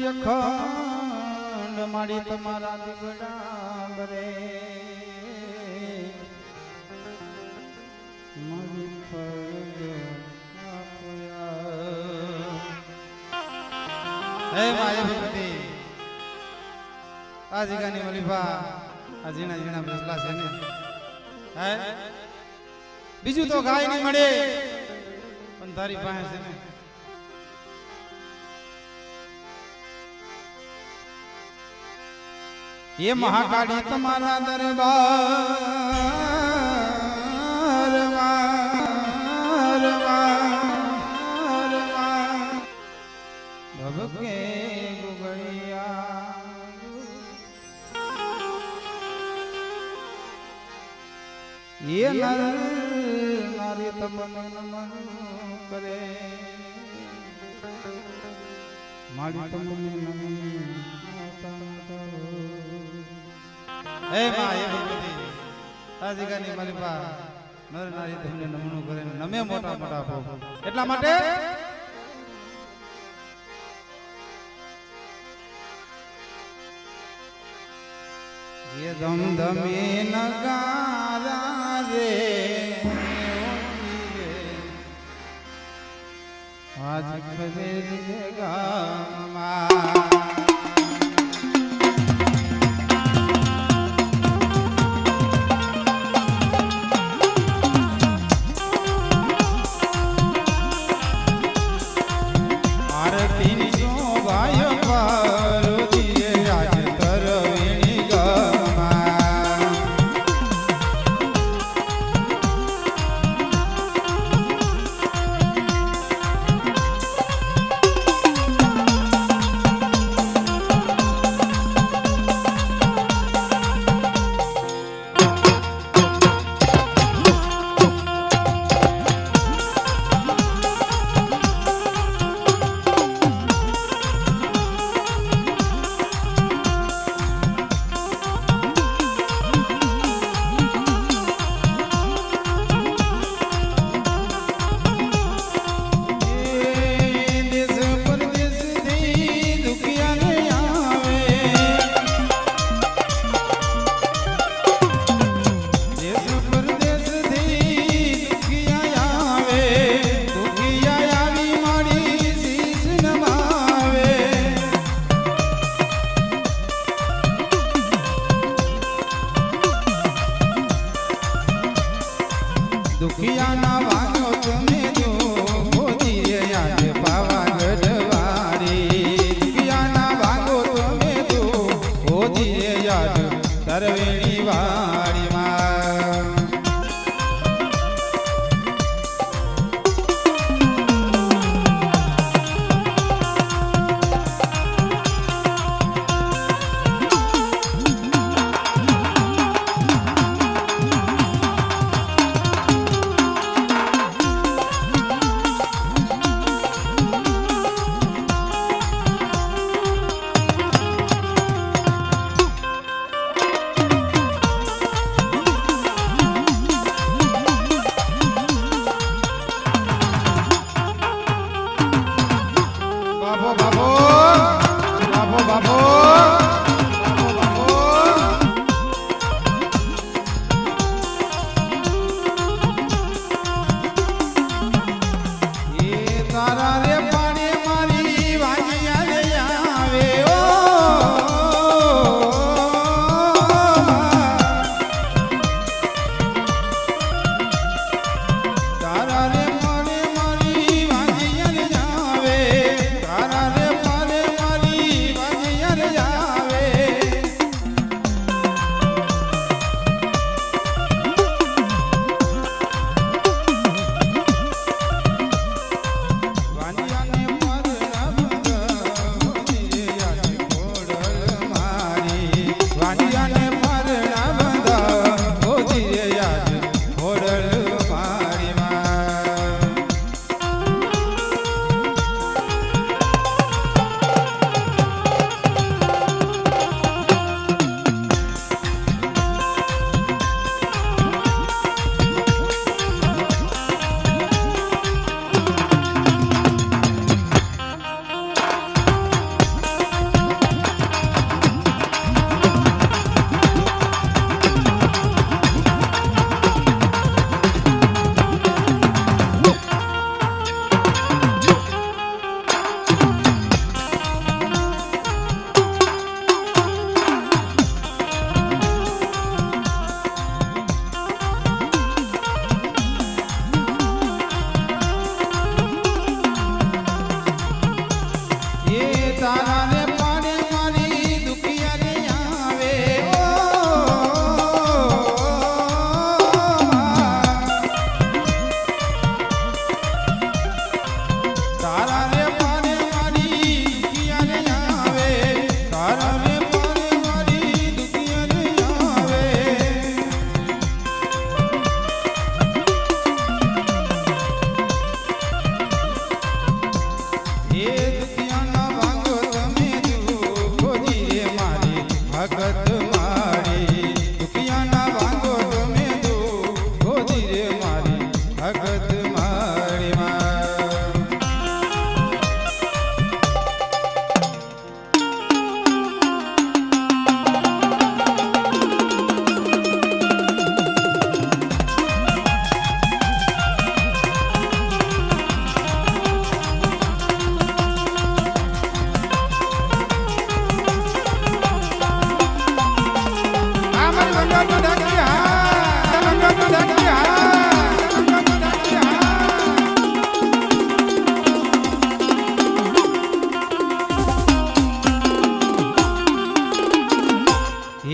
અખંડ મારી તમારા દીવડા બરે મારી ફરજ હે માય ભક્તિ આ જીગાની મલીફા આ ઝીણા ઝીણા ફેસલા છે ને હે બીજું તો ગાય નહીં મળે પણ તારી પાસે છે ને ये महाकाली तुम्हारा दरबार भबके गुगड़िया ये नर नारी तमन नमन करे मारी तमन नमन હે માં એ ભક્તિ આ જગાની મારી પા નર નારી તમને નમણું કરે નમે મોટા મોટા આપો એટલા માટે જે ધમધમે નગારા રે આજ ખરે ગામમાં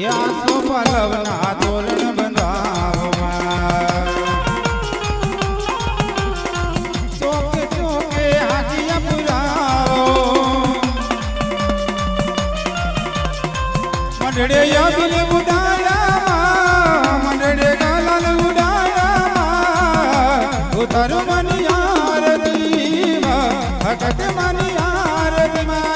એ આસો પલવના તોરણ બંધાવમાં ચોકે ચોકે હાથિયા પુરાવો મંડળે યાબિલ ઉડાડામાં મંડળે ગાલાલ ઉડાડામાં ઉતારો મની આરતીમાં હકત મની આરતીમાં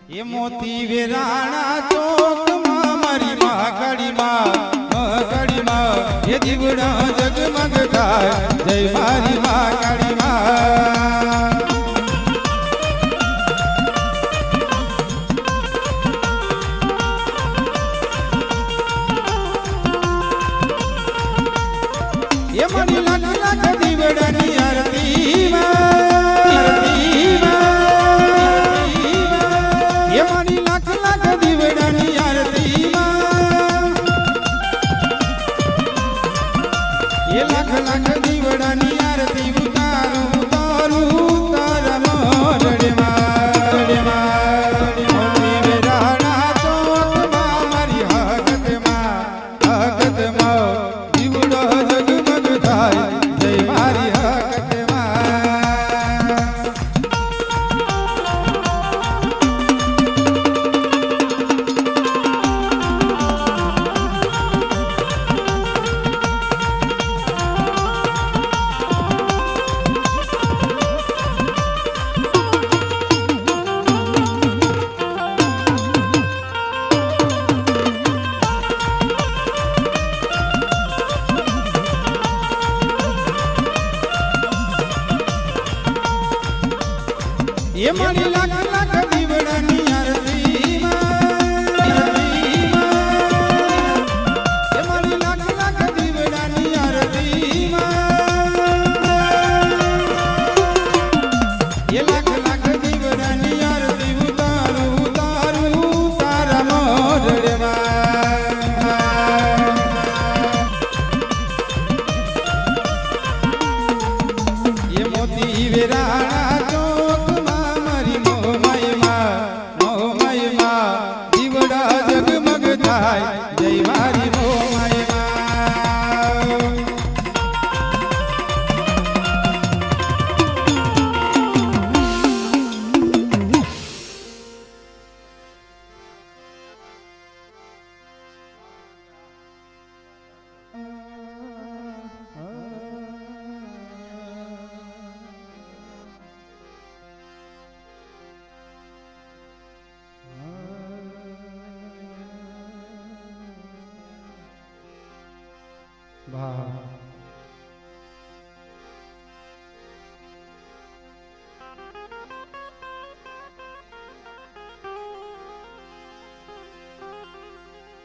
એ મોતી વેરાણા ચોકમાં મારી મહાકાળીમાં એ દીવડા જગમગ થાય જય મારી મહાકાળીમાં એ મારી લાખ લાખ દીવડાની આરતીમાં લાખ લાખ દીવડાની આરતી ઉતારું ઉતારું તારા મોરડેમાં મોતી વેરાણા ચોકમાં મારી હકતમાં દીવડો જગમગ થાય જય મારી એ મારી લાખ લાખ દીવડાની આરતીમાં એ મારી લાખ લાખ દીવડાની આરતીમાં એ લાખ લાખ દીવડાની આરતી ઉતારું ઉતારું તારા મોરડેમાં એ મોતી વેરાણા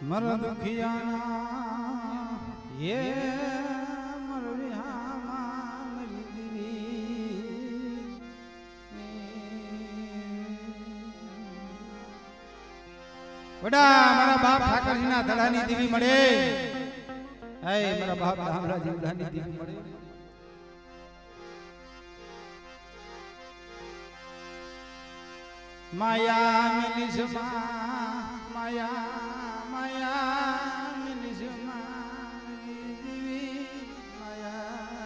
મર દુખિયાના એ મર વિહામાં મરી બડા મારા બાપ ઠાકરજીના ધડાની દેવી મળે હે મારા બાપ રામરાજી ધડાની દેવી મળે માયા મિલિસમા માયા માયા મિલિસમા દેવી માયા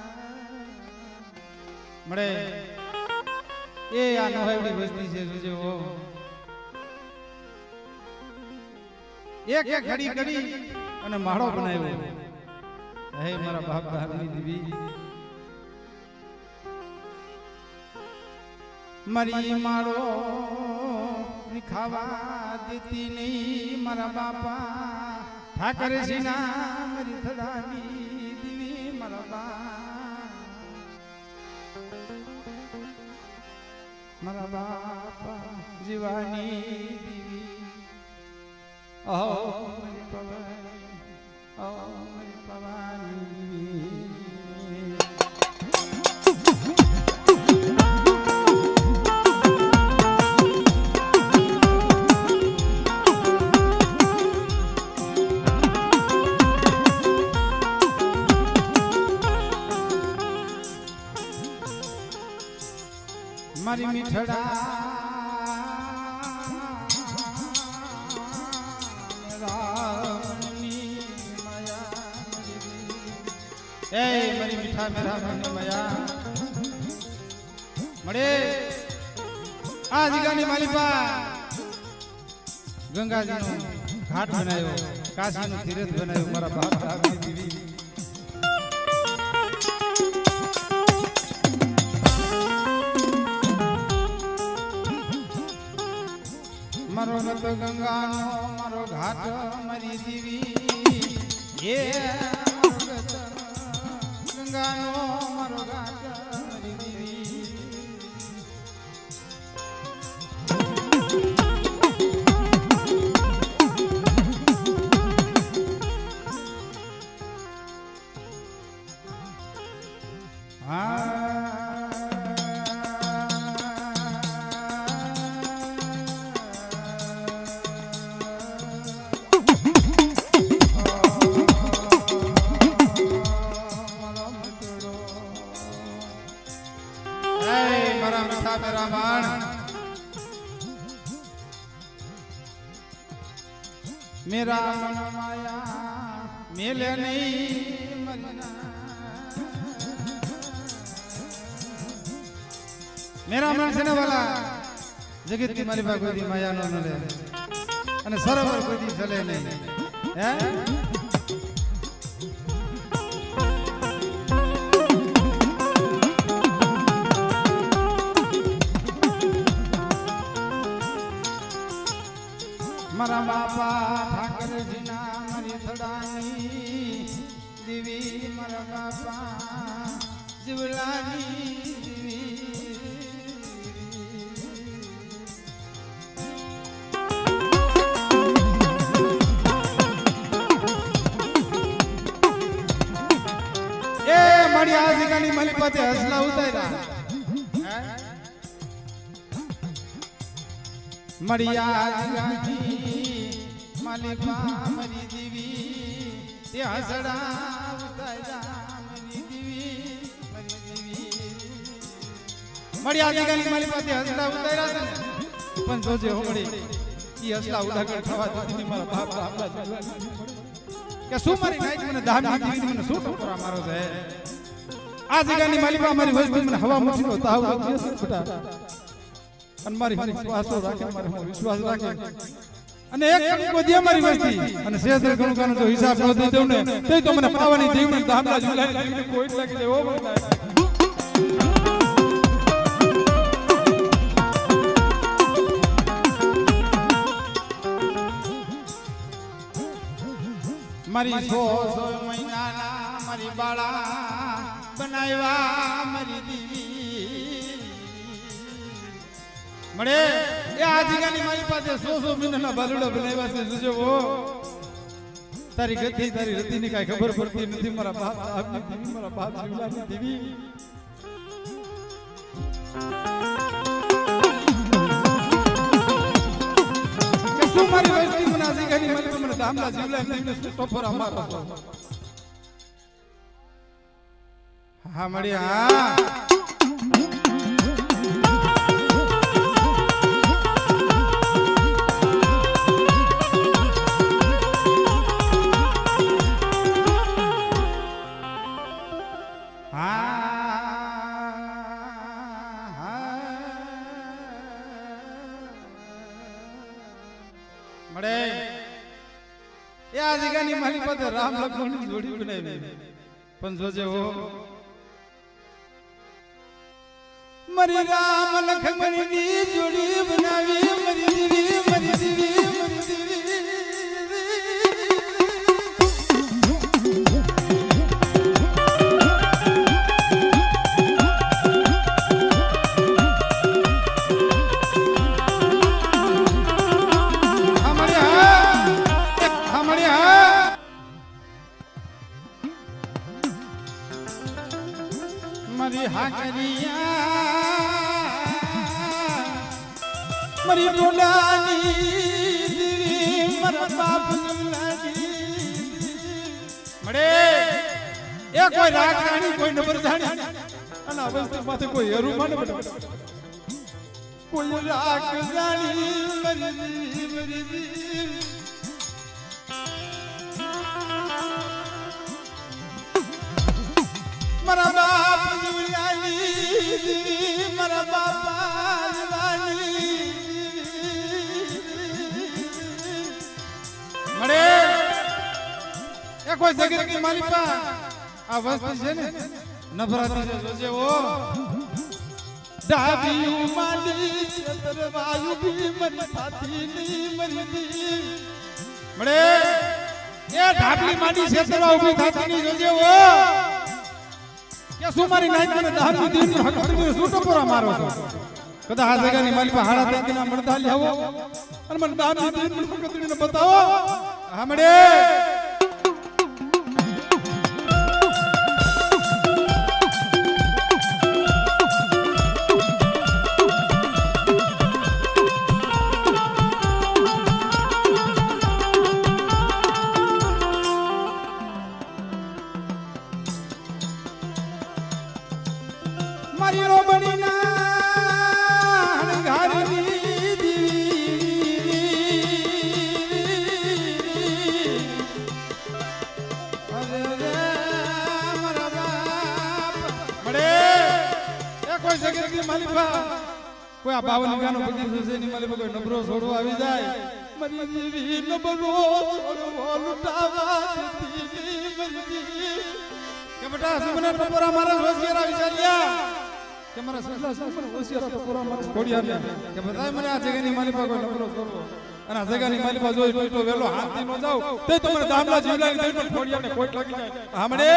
મળે એ આ નોહેવડી વસ્તી છે જોજો એક એક ઘડી કરી અને માળો બનાવ્યો હે મારા બાપ દાદની દેવી મરી માળો ખાવા દેતી નહીં મારા બાપા ઠાકરજીના મરી થડાની દેવી મારા બાપા જીવાની દેવી મારી ભવાની મીઠડા રામની માયા એ મારી મીઠા મેરા રામની માયા મળે આ જગાની માલિપા ગંગાજીનો ઘાટ બનાવ્યો કાશીનું તીર્થ બનાવ્યું મારા બાપ રામની દેવી મારો ગત ગંગાનો મારો ઘાટ મારી દેવી એ મારો ગત ગંગાનો મારો ઘાટ મારી દેવી मेरा मन माया मेले नहीं मरना मेरा मन से वाला जगत की मारी बा कोई माया न ले અને સરોવર કોઈ ચલે નહીં હે મારા બાપા ઠાકરજીના મારી થડાની દેવી મારા બાપા જીવલાની દેવી એ મારી આ જગાની મારી પાસે હસલા ઉતાર્યા મરિયા જગાની માલિકા મરી દેવી તે હસડા ઉતાર્યા મરી દેવી મરિયા જગાની મારી પાસે હસડા ઉતાર્યા છે પણ જોજે હોમડી ઈ હસલા ઉડાકર થવા દીધી મારા બાપ આપડા કે શું મારી નાઈક મને દામી દીધી મને શું ટોકરા મારો છે આ જગાની માલિકા મારી વસ્તુ મને હવા મુઠીનો તાવ છે છોટા અને મારી વિશ્વાસો રાખે મારે વિશ્વાસ રાખે અને એક કણકો દે મારી વસ્તી અને શેષ ગણું કાનો જો હિસાબ ન દઈ દઉં ને તો મને પાવાની દેવને દામલા ઝુલાઈ દેવને કોઈ લાગી જાય ઓ બોલતા મારી 100 મહિનાના મારી બાળા બનાવ્યા મારી દેવી મળે એ આ જગાની મારી પાસે 100 મહિનાના બાલુડા બનાવ્યા છે જોજો ઓ તારી ગતિ તારી રતિની કાઈ ખબર પડતી નથી મારા બાપ આપની દેવી મારા બાપ જીવલાની દેવી કે શું મારી વસ્તી મને આજીગાની માલિકા મને દામલા જીવલા તમને ટોફર અમારો હા મળી હા મળે એ આ જગ્યાની મારી પાસે રામ લક્ષ્મણની જોડી બનાવી પણ જોજે હો મરી રામ લક્ષ્મણની જોડી બનાવી મરી દેવી મરી દેવી મરી દેવી मरी हाकरिया मरी डोलानी मरा बाप मरे ए कोई राग जानी कोई नंबर जानी અને અવસ્થા માથે કોઈ હેરું માને બેટા કોઈ રાગ જાની મરી મરી मरा बाप जुलानी मरा बापा जुलानी मरे એ કોઈ જગતની માલિકા આ વસ્તી છે ને નફરત જોજે ઓ ડાબી માલી ચતરવાયુ બી મરી થાતી ની મરી મરે એ ઢાબલી માડી છેતરવા ઊભી થાતી ની જોજે ઓ કે સુમારી નાઈક મને દાહની દીની હક તમે સૂટો પોરા મારો છો કદા આ જગાની માલી પર હાડા તેકના મળતા લેવો અને મને દાહની દીની હક તમને બતાવો હામડે મારી રોબણી ના ઘારી દીવી અરે રે મારા બાપ મળે એ કોઈ જગતની માલિકા કોઈ આ 52 ગાનો 25 ની માલિકા કોઈ નબરો છોડવા આવી જાય મારી દેવી નબરો છોડવા લૂટાવા દીવી મરી કે બેટા સુમના ટપોરા મારા હોશિયાર વિચાર્યા કે મારા સસલા સુમન હોશિયાર ટપોરા મારા છોડ્યા કે બધાય મને આ જગ્યાની માલિકા કોઈ નબરો છોડવો અને આ જગ્યાની માલિકા જોઈ તો વેલો હાથથી નો જાવ તે તો મને દામલા જીવલાઈ દે પણ છોડ્યા ને કોઈ લાગી જાય હામડે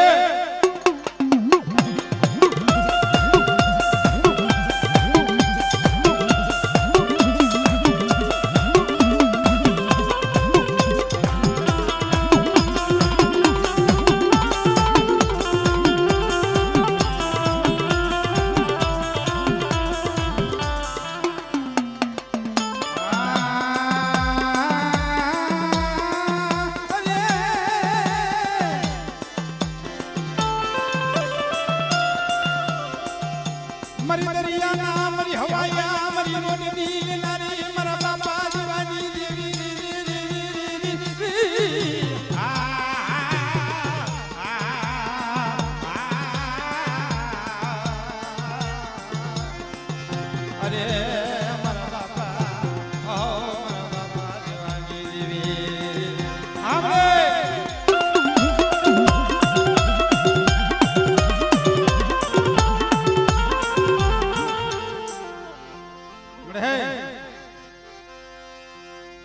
मरी दरिया मरी हवाया मरी रोनी नील नारी मरा बापा जवानी देवी अरे मरा बापा ओ मरा बापा जवानी देवी हमरे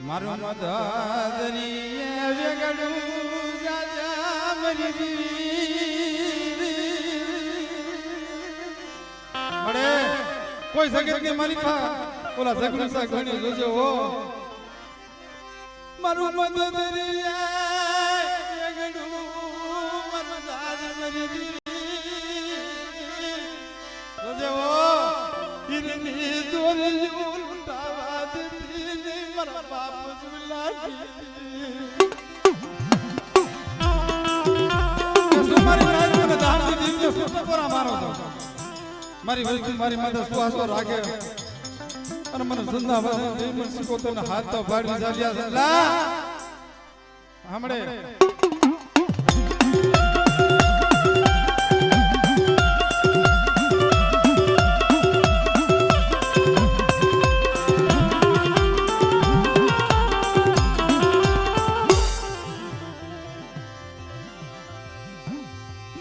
મારું મદદરીએ વેગડું જાજા મરી મળે કોઈ જગતની માલિકા ઓલા જગનું સા ઘણી જોજો હો મારું મદદરીએ વેગડું મદદ મરી જોજો હો ઇરની દોર લૂટાવા દેતી મારા બાપ મારી વસ્તુ મારી માથે સુહાસો રાખે અને મને સંધાવા શીખોતોને હાથ તો ભાડી ચાલ્યા છે લા હમણે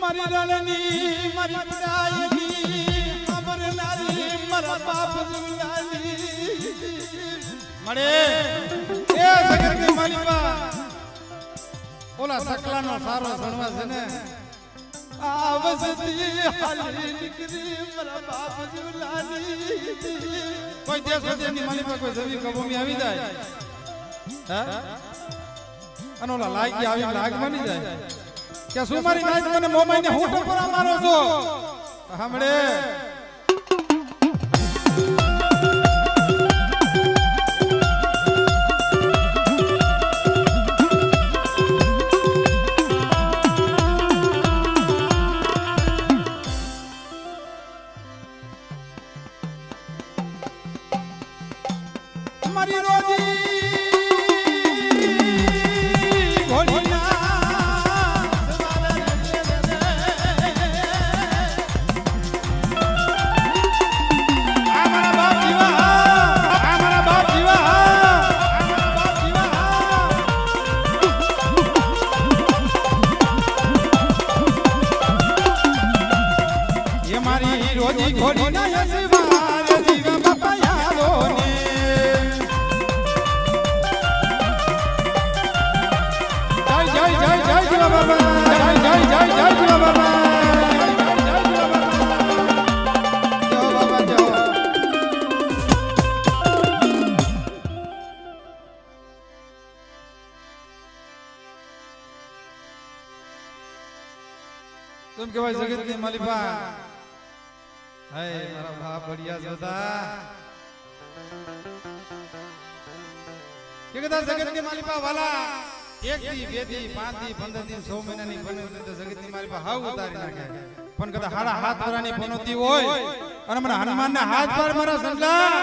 મારી રણની મારી પડાઈની અમરનારી મારા બાપ જુલાલી મળે એ જગતની માલિકા ઓલા સકલાનો સારો સણવા છે ને આ વસતી હાલી નીકળી મારા બાપ જુલાલી કોઈ દેશ વિદેશની માલિકા કોઈ જવી કબોમી આવી જાય હા અને ઓલા લાગી આવી લાગ બની જાય કે શું મારી નાઈટ મને મોમાઈને હું ટપરા મારો છો હમણે મારી રોજી રોજી ઘોડી ના યસવાર જીવા બાપા યાદો ને જય જય જય જય જીવા બાબા જય જય જય જય જીવા બાબા જય જીવા બાબા જય બાબા જય तुम के भाई जगत की मालिका हाय मारा बाप बढ़िया जोता કે કદાચ જગત ની માલિકા વાલા 1 દી 2 દી 5 દી 15 દી 100 મહિનાની બને તો જગત ની માલિકા હાવ ઉતારી નાખે પણ કદાચ હાડા હાથ વરાની પનોતી હોય અને મને હનુમાન ના હાથ પર મારા સંગલા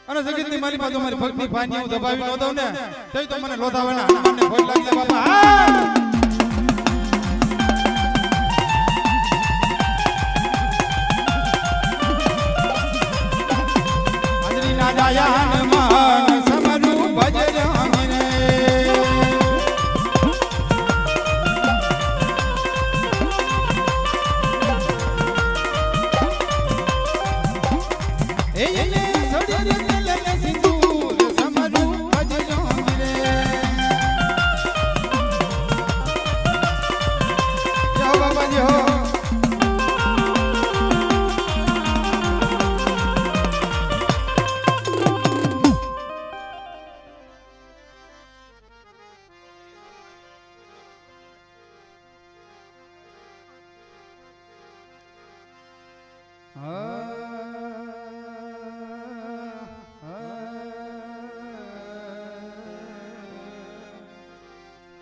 અને જગત ની માલિકા તો મારી ભક્તિ ભાની હું દબાવી નો દઉં ને તોય તો મને લોધાવાના હનુમાન ને ભોય લાગી બાપા જાયા હનુમાન સમરૂ ભજરંગ રે એને સડી રે સિંદૂર સમરૂ ભજરંગ રે જો બાબા જો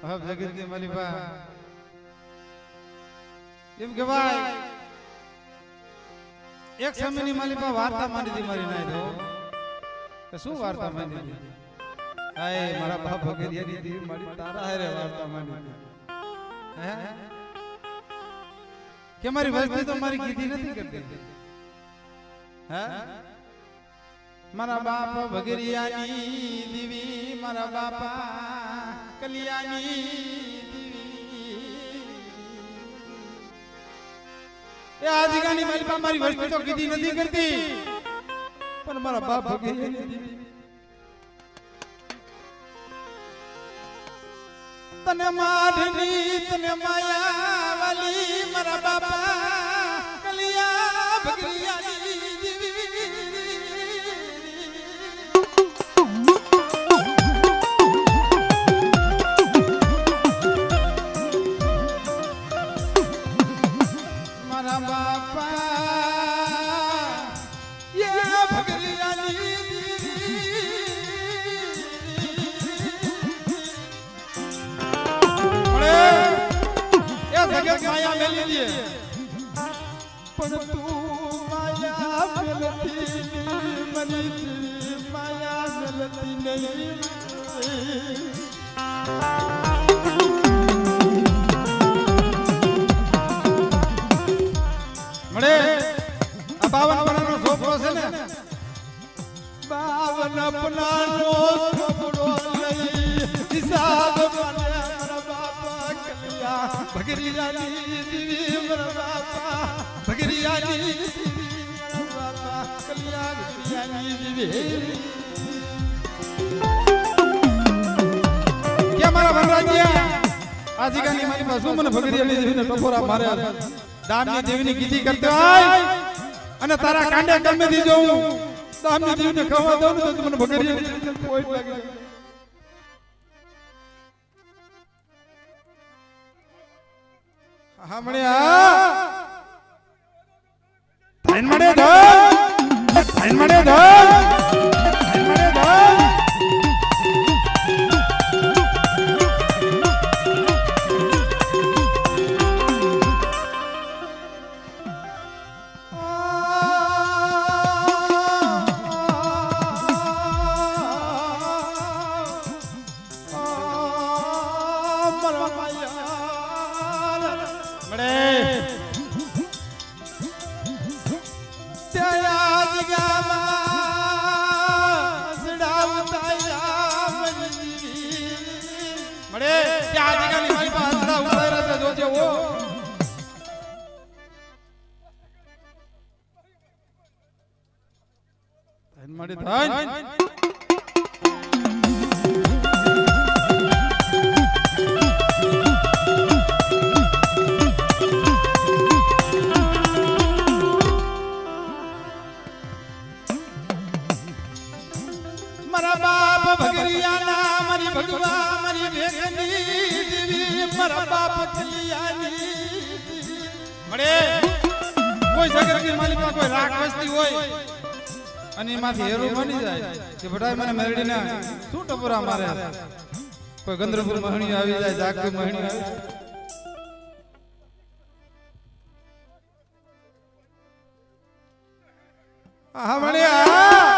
अब जगत के मालिका एम के भाई एक समय ની માલિકા વાર્તા માંડી દી મારી નાય દો કે શું વાર્તા માંડી દી આય મારા બાપ ભગેરિયાની દી મારી તારા હારે વાર્તા માંડી હે કે મારી વસ્તી તો મારી કીધી નથી કરતી હે મારા બાપ ભગેરિયાની દીવી મારા બાપા કલિયાની એ આજગાની માલિકા મારી વસ્તુ તો કીધી નથી કરતી પણ મારા બાપ ભગેરિયાની તને માઢની તને માયા વાલી મારા બાપા કલિયા ભગેરિયાની જગત માયા મેલી દે પણ તું માયા મેલતી મરી માયા મેલતી નહીં મળે આ 52 પનાનો છોકરો છે ને 52 પનાનો છોકરો લઈ હિસાબ મને મારા બાપા કલિયા ભગરિયાની દીવી મારા બાપા ભગરિયાની દીવી મારા બાપા કલિયા ભગરિયાની દીવી કે મારા વનરાજ્યા આજીગાની મારી પાસે મને ભગરિયાની દીવીને ટપોરા મારે દામની દેવીની કીધી કરતો હોય અને તારા કાંડે ગમે દી જોઉં દામની દેવીને ખવા દઉં તો મને ભગરિયાની કોઈ લાગે હા મળે ધાન મળે ધાન મળે ધાન મળે ધાન મારા બાપ ભગરિયાના મારી ભગવા મારી ભેગની દેવી મારા બાપ કલિયાની મળે કોઈ સગરની માલિકા કોઈ રાખ વસ્તી હોય અને એમાંથી હેરો બની જાય કે બટાઈ મને મેરડીના શું ટપોરા મારે કોઈ ગંદ્રપુર મહણી આવી જાય જાગતી મહણી આવી હા મળ્યા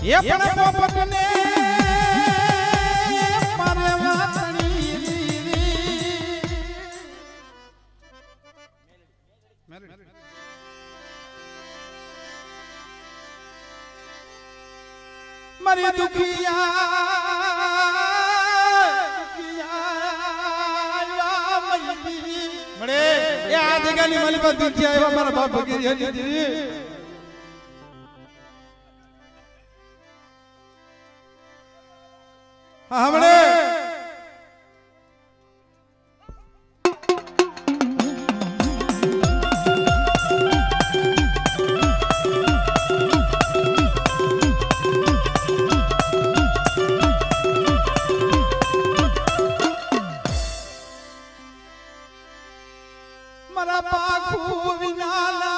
ये पण पोपटने मारे वातणी मारी दुखिया मरे ये आदिगाली माली बात दुखिया आया मारा बाप भगरियानी हमने मरा पाखू विनाला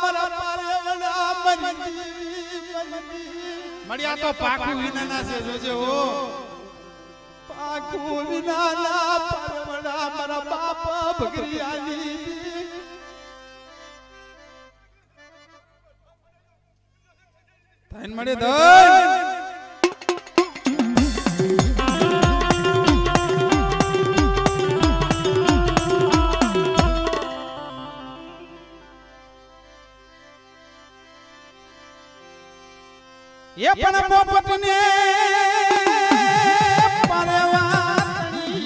मरा पारेवड़ा मरी मरिया तो पाखू विनाना से जोजे हो पाखू विनाला पारेवड़ा मरा बापा भगरियानी ताइन मरे धन ये पण पोपटने पारेवानी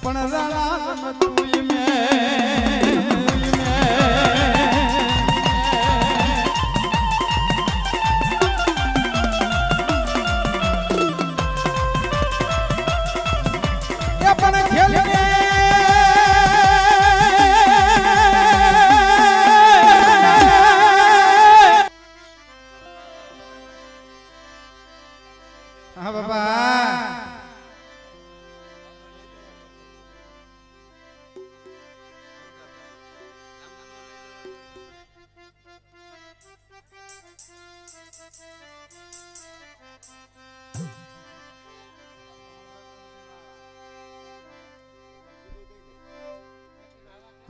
पण राणा तुई में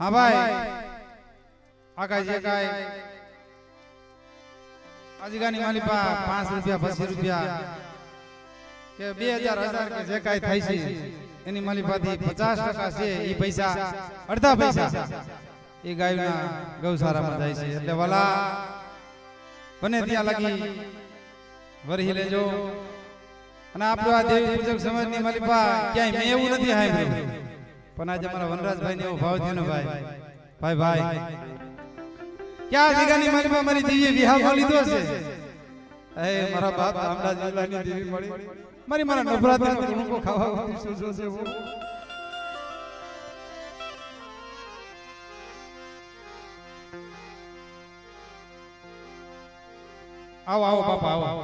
हाँ भाई आकाश जी काय आजीगानी माली पा 5 रुपया 20 रुपया के 2000 के जे काय थाई છે એની માલી પાથી 50% છે ઈ પૈસા અડધા પૈસા ઈ ગાયના ગૌશાળામાં જાય છે એટલે વાલા બને ત્યાં લગી વરહી લેજો અને આપણો આ દેવી પૂજક સમાજની માલી પા ક્યાંય મે એવું નથી હાંભળ્યું પણ આજે મારા વનરાજભાઈ ને એવો ભાવ થયો ને ભાઈ ભાઈ क्या जगह मारी में मारी देवी विवाह वाली तो से ए मारा बाप हमरा जिलानी देवी मળી मारी मारा नवरात्र નો ગુણો ખાવા શું છે वो आओ आओ बापा आओ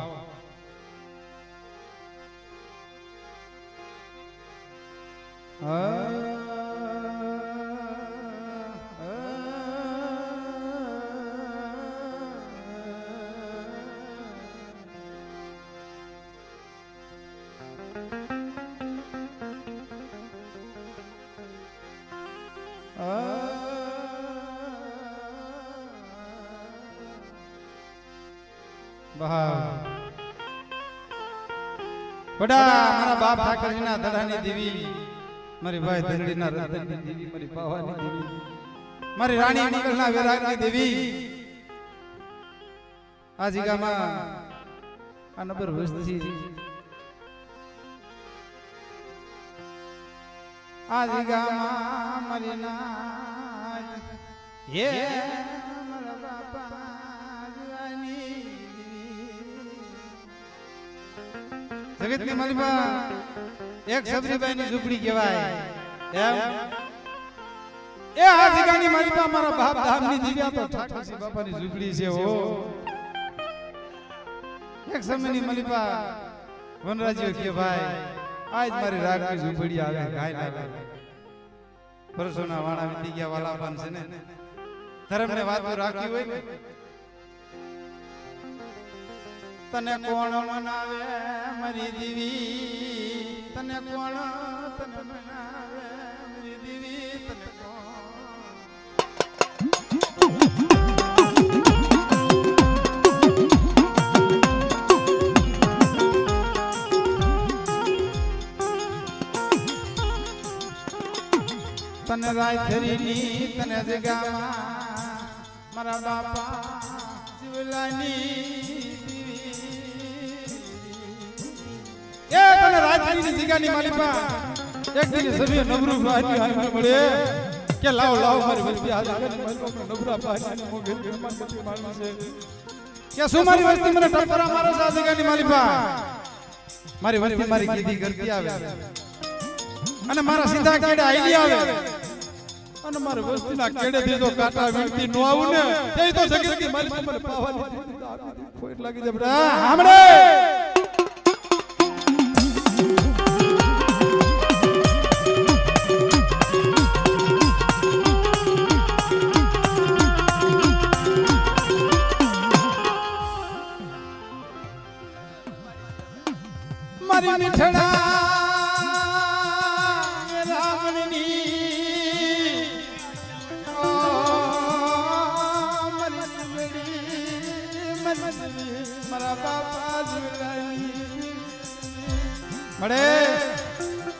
बड़ा मारा बाप ठाकर जी ना दड़ानी देवी मारी भाई धंडी ना रतन देवी मारी पावानी देवी मारी रानी मंगल ना वैरागी देवी आजीगा मा अनबर वस्ती आजीगा मा मारी ना ये मारा बापा जीवानी जगत ની માલિકા એક સબરીબાઈ ની ઝૂંપડી કહેવાય એમ એ આ જગ્યાની માલિકા મારા બાપ ધામની દિવ્યા તો ઠાઠસી બાપાની ઝૂંપડી છે ઓ એક સમયની માલિકા વનરાજીઓ કહેવાય આજ મારી રાખની ઝૂંપડી આવે ગાય લાગે પરસોના વાણા વીતી ગયા વાલા પાન છે ને ધર્મને વાતો રાખી હોય ને तने कोण मनावे मरी देवी तने कोण तने मनावे मरी देवी तने तने रायथरी नी तने जगामा मारा बापा शिवलानी ये तने राजनी ની જગ્યાની માલિકા એક દિન સભ્ય નબરૂ ભાઈ આવીને મળે કે લાવ લાવ મારી વસ્તી આ જગ્યાની માલિકા નબરા ભાઈ મોગે ગરમા ગતિ મારવી છે કે શું મારી વસ્તી મને ટપરા મારો છે આ જગ્યાની માલિકા મારી વસ્તી મારી કીધી કરતી આવે અને મારા સીધા કેડે આઈલી આવે અને મારી વસ્તીના કેડે દીધો કાટા વીણતી નો આવું ને તે તો જગતની માલિકા મને પાવાની ખોટ લાગી જાય બડા હામડે मारी मिठड़ा रावणी ओ मरी बड़ी मरा बापा जुलानी मरे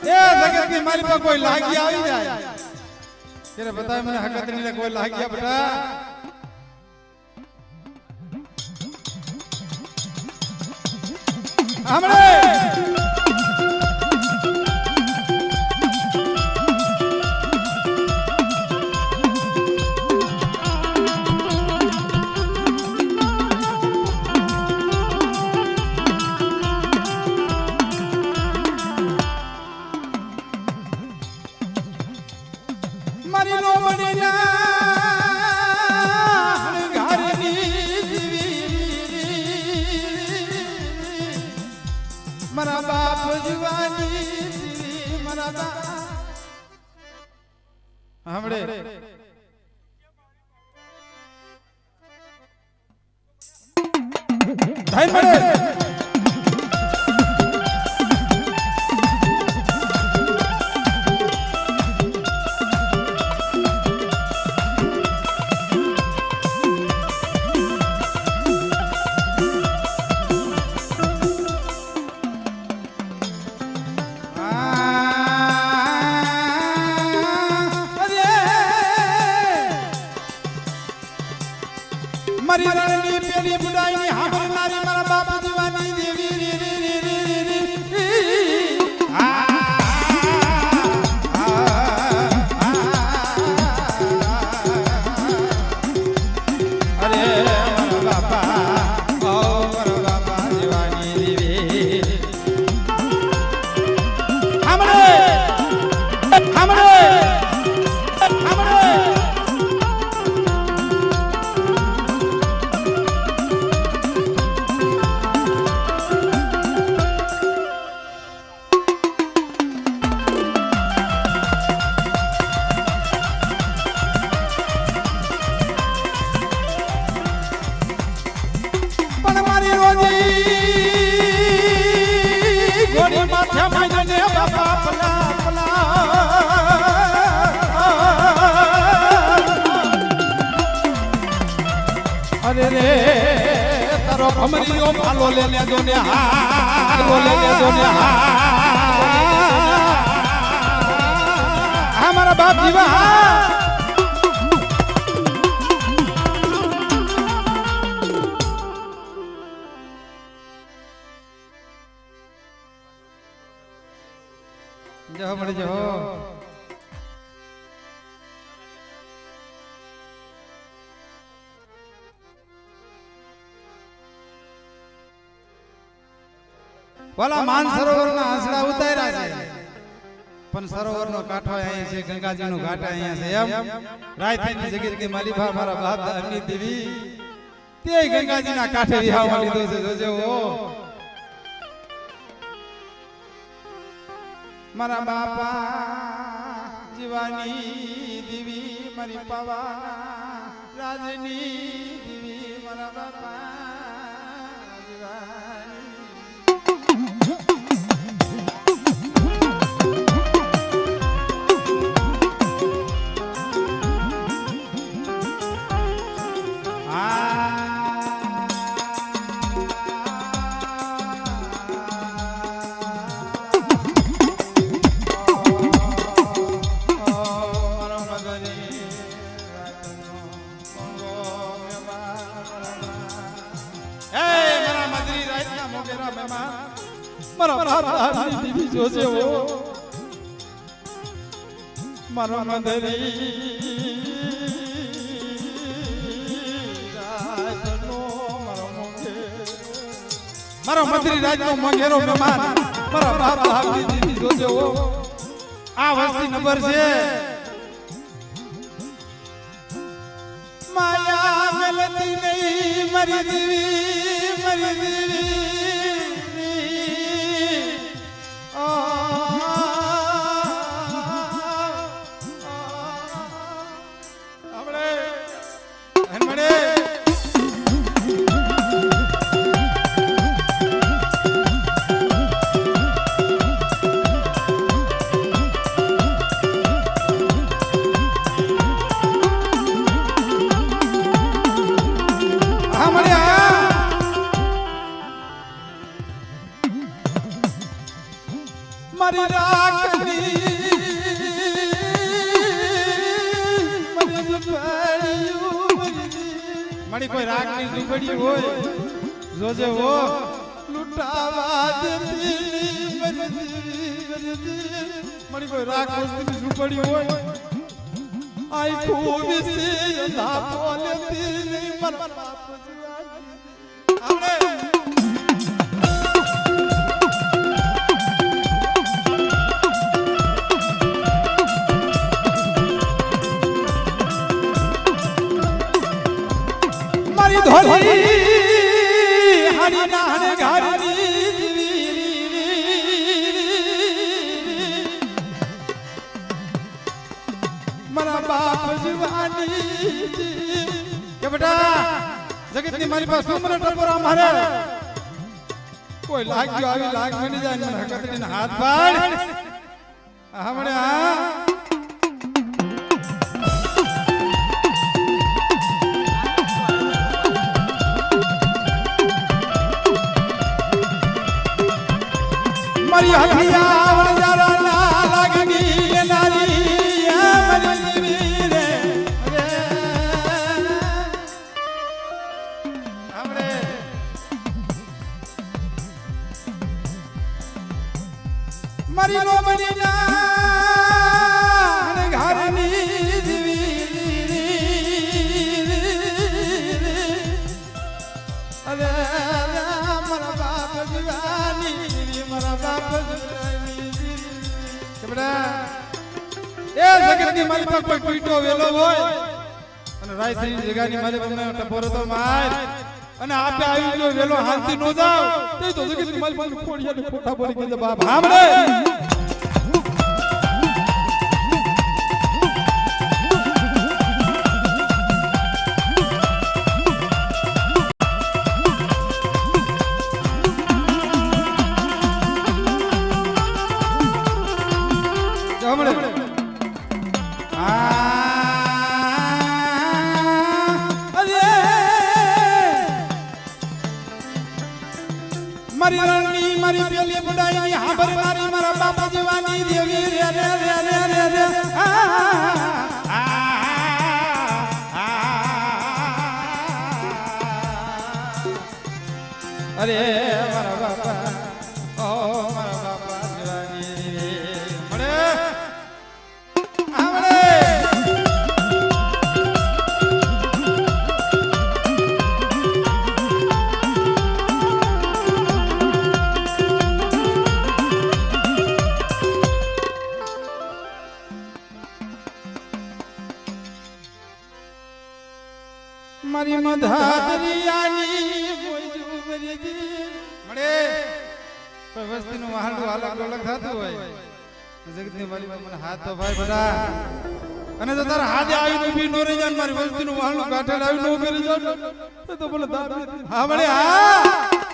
ए जगत की मारी पर कोई लागी आई जाए तेरे बताए मैंने हकत नहीं कोई लागी बेटा हमरे मारी नो बड़ीना घरनी मरा बाप जुवानी मरा बाप हमड़े धाई मरे મારી રણની પેલી બુડાઈની હાંભળનારી મારા બાપ જીવાની દેવી રે રે રે રે રે રે અરે મારા બાપા ઓ મારા બાપા જીવાની દેવી હાંભળે હાંભળે અરે રે તારો ખમરીઓ ફાલો લેને જો ને હાલો લેને જો ને હા મારા બાપ જીવા જો મળે જો વાલા માન સરોવરના આંસડા ઉતાર્યા છે પણ સરોવરનો કાંઠો અહીંયા છે ગંગાજીનો ઘાટ અહીંયા છે એમ રાયથાની જગતની માલિકા મારા બાપ દાની દેવી તે ગંગાજીના કાંઠે વિહાવા લીધો છે જોજો મારા બાપા જીવાની દેવી મારી પવાના રાજની દેવી મારા બાપા જીવાની મારો મંદરી રાજનો મંગેરો મહેમાન મારા બાપ હાવી દીદી જોજો આ વસ્તી નંબર છે માયા મેલતી નહીં મારી દેવી મારી દેવી મારી રાખની મારી કોઈ રાખની ઝૂંપડી હોય જોજે હો લૂંટાવા દેતી મારી કોઈ રાખ વસ્તીની ઝૂંપડી હોય આઈ ખૂબ સે ના બોલતી નહીં મારા બાપ આપણે ધોરી હરી નાહને ઘારી મારા બાપ જીવાની કે બેટા જગતની મારી પાસે ઉમરે ટપોરા મારે કોઈ લાગ્યો આવી લાગ બની જાય મને હકતડીને હાથ પાડ હમણે આ મારી હથિયાર જરા ના લાગી નારી મારી દેવી રે આપણે મારી નો બની ના ઘરની દીવી અરે મારા બાપ જવાની મારા બાપ જવાની એ જગતની મારી પર કોઈ પીટો વેલો હોય અને રાયથી જગાની મારી પર ટપોરો તો માર અને આપે આવી જો વેલો હાંતી નો જાવ તે તો જગતની મારી પર ખોડિયા ને ખોટા બોલી કે બાપ સાંભળે મારી રાણી મારી પેલી બુડાઈ હાબર મારી મારા બાપા જવાની દેવી રે રે રે રે રે રે અરે મારા બાપા ઓ મારા બાપા જવાની મળે આવડે મારી મધાદરિયાની બોજુ બરીજી મળે કોઈ વસ્તીનું વાહણું અલગ અલગ થતું હોય જગતની મારી મને હાથ તો ભાઈ ભરા અને જો તારા હાથે આવી ઊભી નો રહી જાય મારી વસ્તીનું વાહણું કાઠે આવી નો કરી જાય તો બોલે હા મળે હા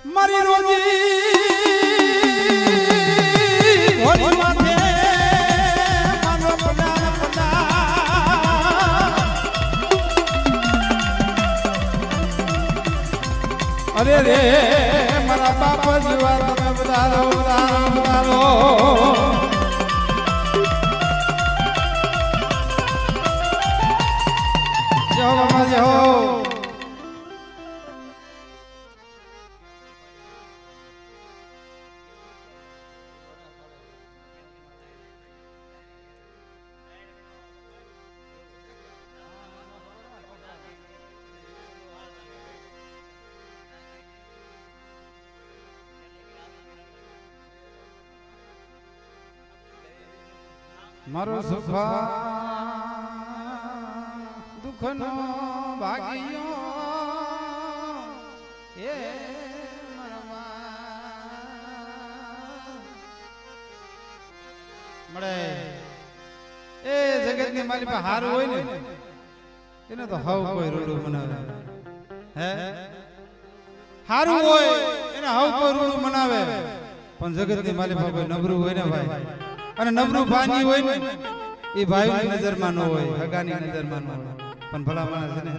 મારી રોજી હોરી માથે માનો પડાર પડા અરે રે મારા બાપા જીવા તમે બધારો બધારો જો બાપા જો મારો સુખા દુઃખનો ભાગ્યો એ મળે એ જગતની મારી પાસે હારું હોય ને એને તો હાવ કોઈ રૂડું મનાવે હે હારું હોય એને હાવ કોઈ રૂડું મનાવે પણ જગતની મારી પાસે કોઈ નબળું હોય ને ભાઈ અને નબળું ભાની હોય ને એ ભાઈની નજરમાં ન હોય હગાની નજરમાં ન હોય પણ ભલા માણસ છે ને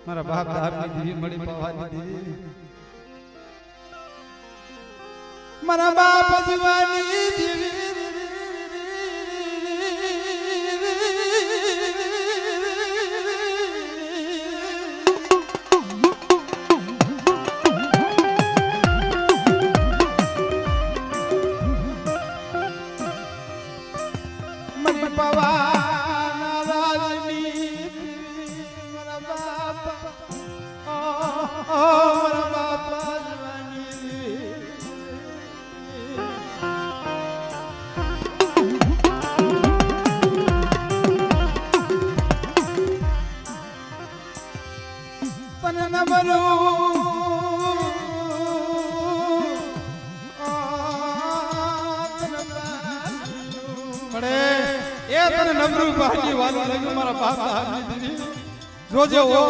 મારા બાપ આપની દીવી મળી પાવાની દીવી મારા બાપ જીવાની દીવી નબળું ભાજી વાલું લાગ્યું મારા બાપ આપની દીદી જોજે હો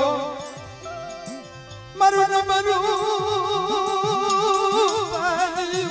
મારું નબળું ભાઈ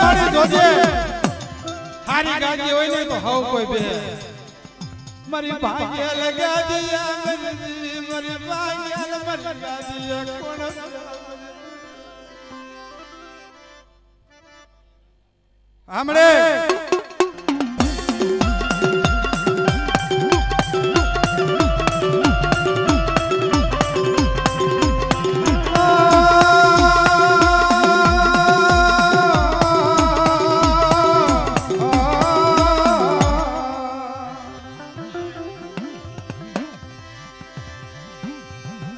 મારી જોજે હારી ગાજી હોય ને તો હવ કોઈ બે મારી ભાગ્ય લગા દિયા મારી ભાગ્ય લગા દિયા કોણ આમળે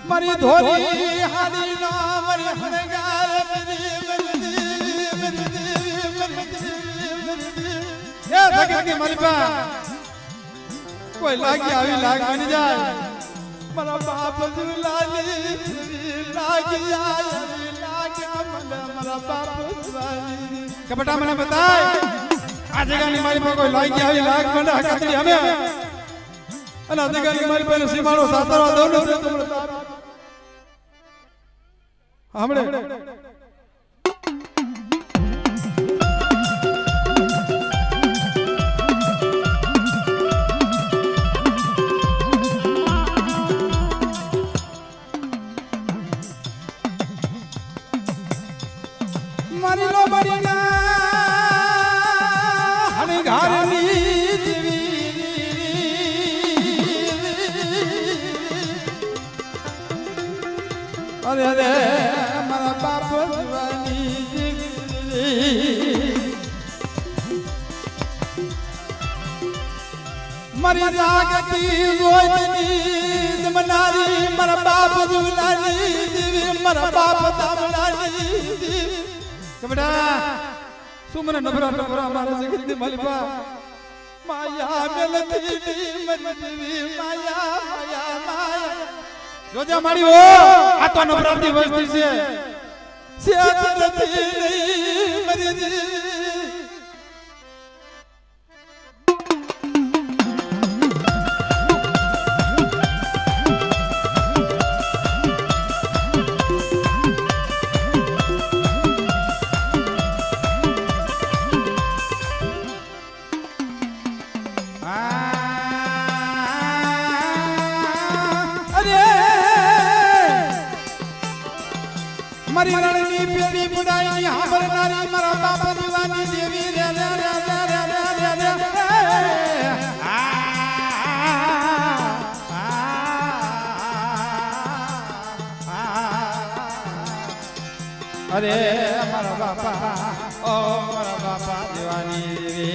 મારી ધોરી હાડી નો મારી હણગાર એ જગતની મારી પા કોઈ લાગી આવી લાગ બની જાય મારા બાપ લાલી લાગી આવી લાગ મારા બાપ કપટા મને બતાય આ જગાની મારી પા કોઈ લાગી આવી લાગ બને હકતરી અમે અને આ જગાની મારી પાસે સીમાડો સાતરો દોનો हमड़े मारी लो बड़ीना हनी घारनी जीवी अरे अरे मरी जागती रोजनी जमनारी मरा बाप दुलानी मरा बाप दामनानी कबड़ा सुमन नबरा नबरा मारे जगती मलिपा माया मिलती मजदी माया माया माया जोजा मारी हो आ तो नवरात्रि वस्ती से आदरती नहीं मरी मरी रणनी पेरी बुढ़ाई हाबर नारी मरा बाप दीवानी देवी रे रे रे रे रे रे रे अरे मरा बापा ओ मरा बापा दीवानी देवी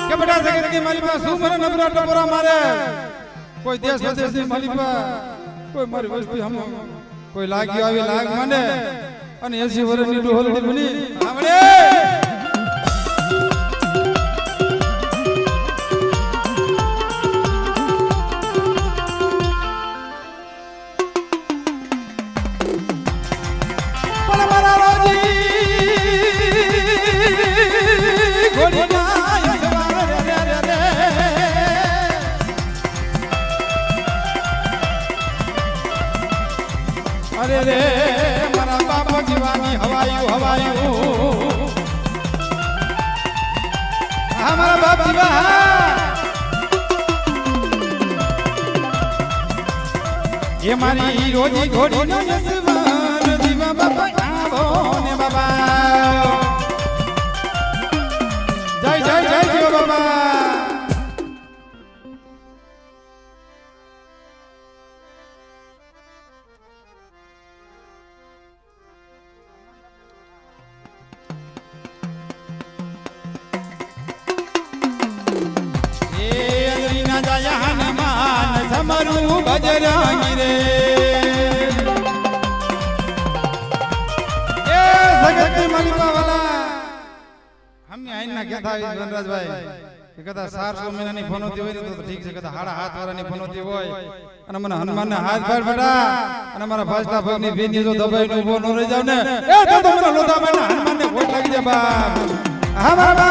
के बेटा जगत की माली पास सुमर नबरा टपोरा मारे कोई देश विदेश की माली पा कोई मारी वस्ती हम कोई लागी आवी लाग माने અને 80 વર્ષની ડોહલડી બની આપણે પલમારા રોજી ઘોડીના अरे रे मरा बाप दीवानी हवायू हवायू हमारा बाप दीवा ये मारी रोजी घोड़ी नो यशवान दीवा बाबा आवो ने बाबा जय जय जय जीव बाबा समरू बजरंगी रे ए जगत मलिका वाला हम आइन ना कहता वनराज भाई કે કદા 400 મહિનાની ફનોતી હોય તો ઠીક છે કદા હાડા હાથ વાળાની ફનોતી હોય અને મને હનુમાનને હાથ પાડ બેટા અને મારા ફાસલા ભગની ભીની જો દબાઈને ઊભો ન રહી જાવ ને એ તો મને લોધા બેના હનુમાનને ભોટ લાગી જાય બાપ હા બાબા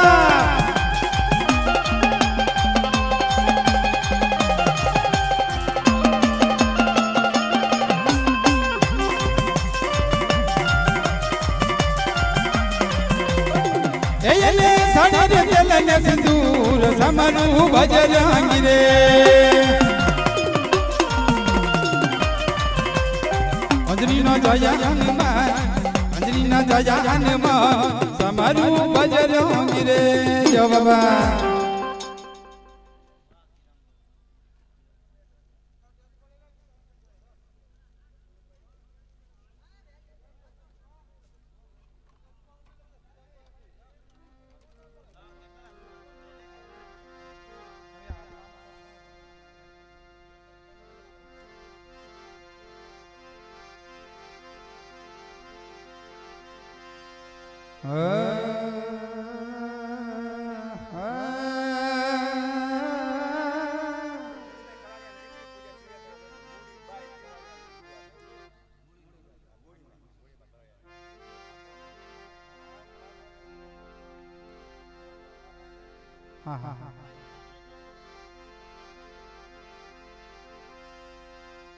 સાડી રે તેલ ને સિંદૂર સમરું ભજરંગી રે અંજની ના જયા જન્મ સમરું ભજરંગી રે જો બાબા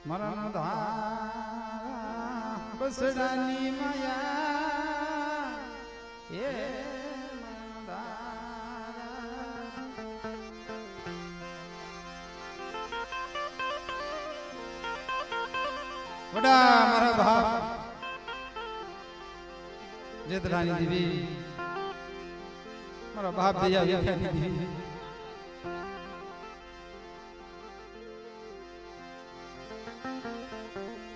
મરણ ધારા બસડાની માયા એ મરણ ધારા વડા મારા બાપ જેતરાની દેવી મારા બાપ દયા વ્યાખ્યાની દેવી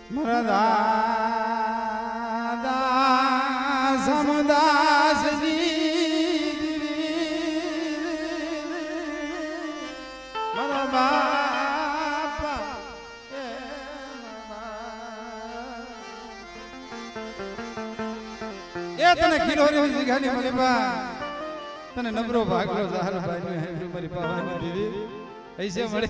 મારા દાદા સમદાસજી મારા બાપા એ તને ખીરોરી જીગાની મને બા તને નબરો ભાગલો જાહર ભાઈ નો હેમરું મારી પાવાની દીવી ऐसे મળે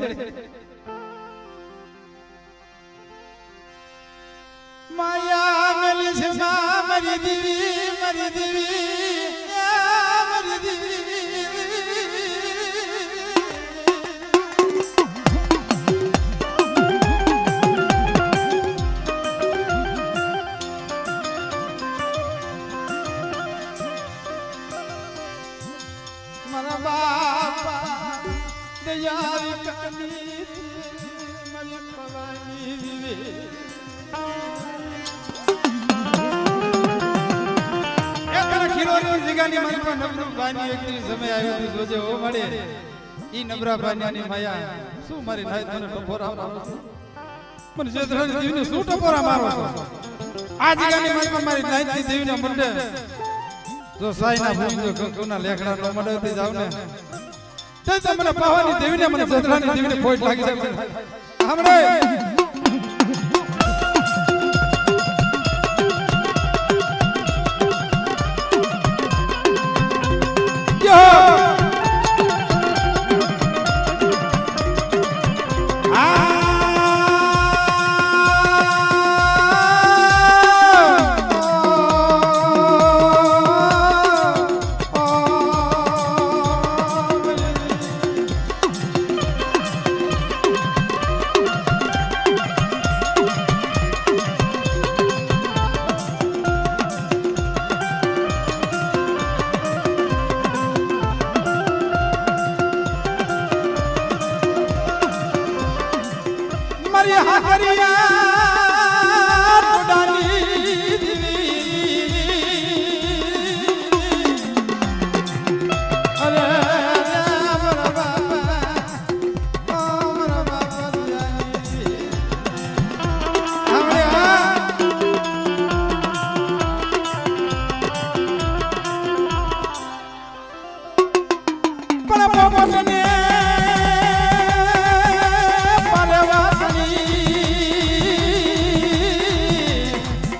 માયા મેલી છે મારી દીવી મારી દીવી મારી દીવી મારા બાપા દયાવી કની મારી ભવાની દીવી જીગાની મારી પર નબળું બાની એક સમય આવ્યો તો જોજે ઓ મળે ઈ નબરા બાની માયા શું મારી નાય તને ટપોરા મારો મને જેતરાની દેવીને શું ટપોરા મારો છો આ જીગાની મારી પર મારી નાય દેવીને મંડે જો સાઈના ભૂઈ જો કોના લેખડા નો મંડે જાવ ને તે તમને પાવાની દેવીને મને જેતરાની દેવીને ખોટ લાગી જાય હમણે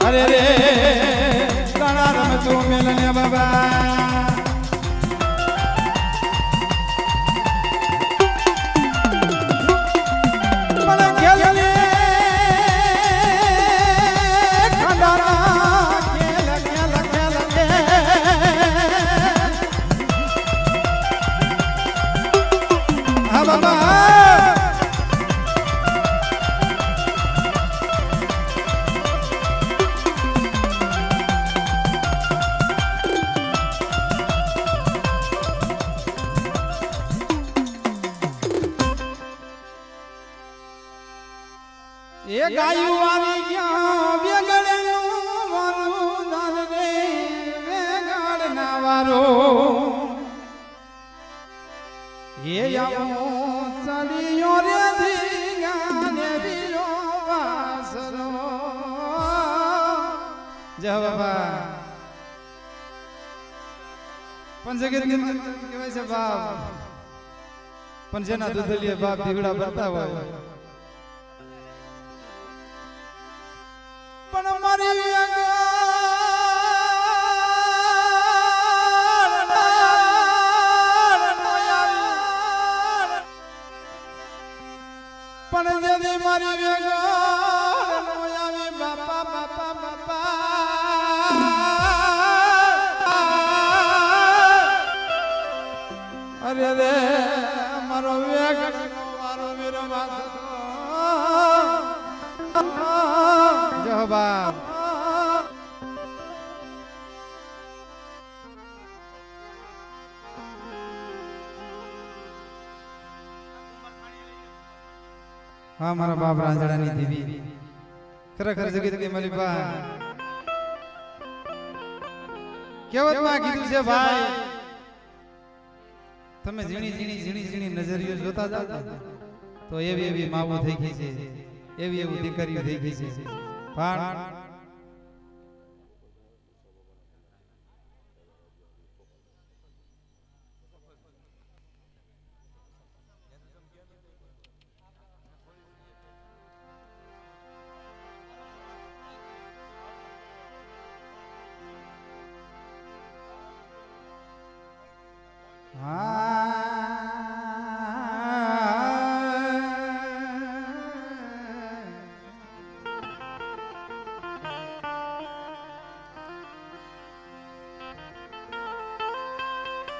અરે રે તારા રમ તું મેલને બાબા મને ખેલને ખંડાના ખેલ ખેલ ખેલ હા બાબા એ ગાયું આવી ગયા વેગડનું મારું દાન રે વેગડના વારો એ આવો ચાલ્યો રે ધીગાને બીરો વાસરો જય બાબા પણ જગત કહેવાય છે બાપ પણ જેના દુધલીએ બાપ દીવડા ભરતા હોય પણ મારી પણ જેદી મારી વેગા બાપા બાપા બાપા અરે રે મારો વેગડનો મારો વીરો જવાબ હા મારા બાપ રાંજડાની દેવી ખરેખર જગત કે મારી બા કેવત માં કીધું છે ભાઈ તમે ઝીણી ઝીણી ઝીણી ઝીણી નજરીઓ જોતા જાવ તો એવી એવી માવો થઈ ગઈ છે એવી એવી દીકરીઓ થઈ ગઈ છે પણ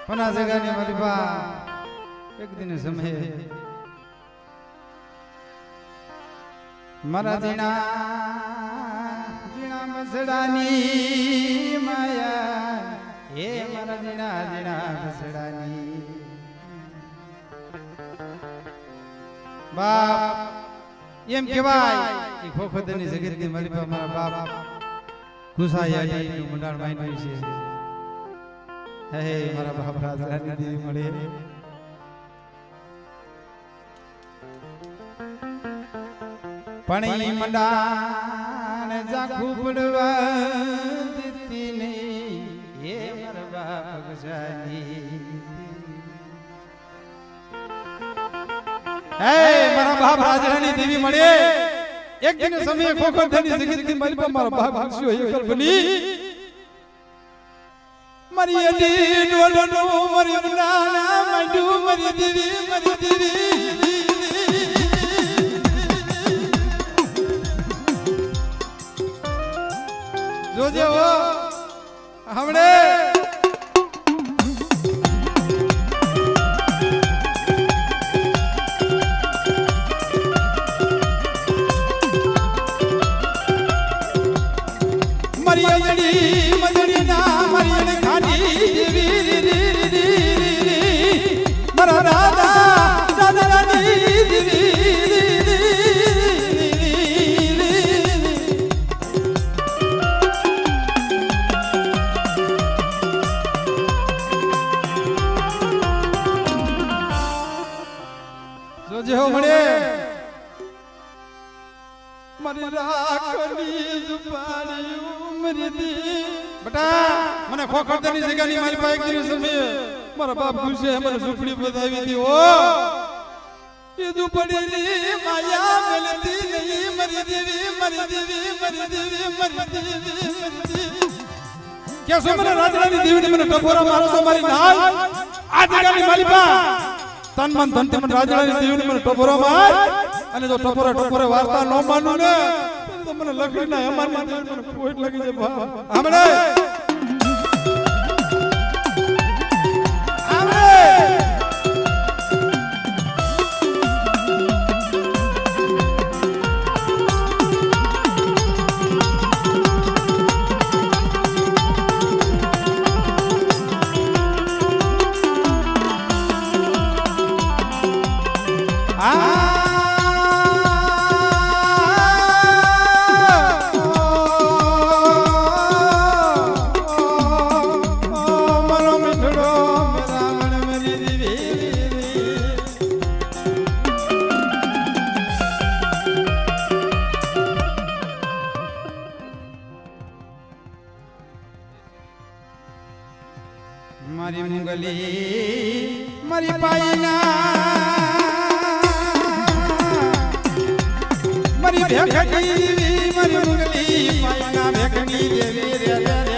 પના જગાની મારી બા એક દિન સમયે મારા જીણા જીણા મસડાની માયા એ મારા જીણા જીણા મસડાની બાપ એમ કહેવાય એ ખોખદની જગતની મારી બા મારા બાપ ગુસાયા નું મંડાણ માન્યું છે હે મારા બાપ રાજરાની દેવી મળે પાણી મંડાણ જાખું પડવા દીતી નહીં હે મારા બાપ ગજાની હે મારા બાપ રાજરાની દેવી મળે એક દિન સમયે ખોખદની જગતની મારી બા મારા બાપ ગુસ્યો એ કલ્પની મારી અડી ડોલનો મારી મનાના માડુ મારી દેવી જોજે હો હમણે મારી અડી મદરી ના મારી જોજે હો મળે મારી રાખની જુપાની ઉમરતી બટા મને ખોખડની જગ્યાની મારી પાસે એક દિવસ સમય મારા બાપ ગુસ્સે મને ઝૂંપડી બતાવી હતી ઓ એ ઝૂંપડીની માયા મળતી નહીં મરી દેવી કે સો મને રાજરાની દેવીને મને ટપોરા મારો છો મારી નાલ આ જગ્યાની મારી પા તન મન ધન તે મને રાજરાની દેવીને મને ટપોરા માર અને જો ટપોરા વાર્તા ન માનું ને તો મને લખી ના અમારમાં મને પોઈન્ટ લાગી જાય બાપ હમણે મારી મુંગલી મારી પાઈના મારી ભેખડી મારી મુંગલી પાઈના ભેખડી દેવી રે રે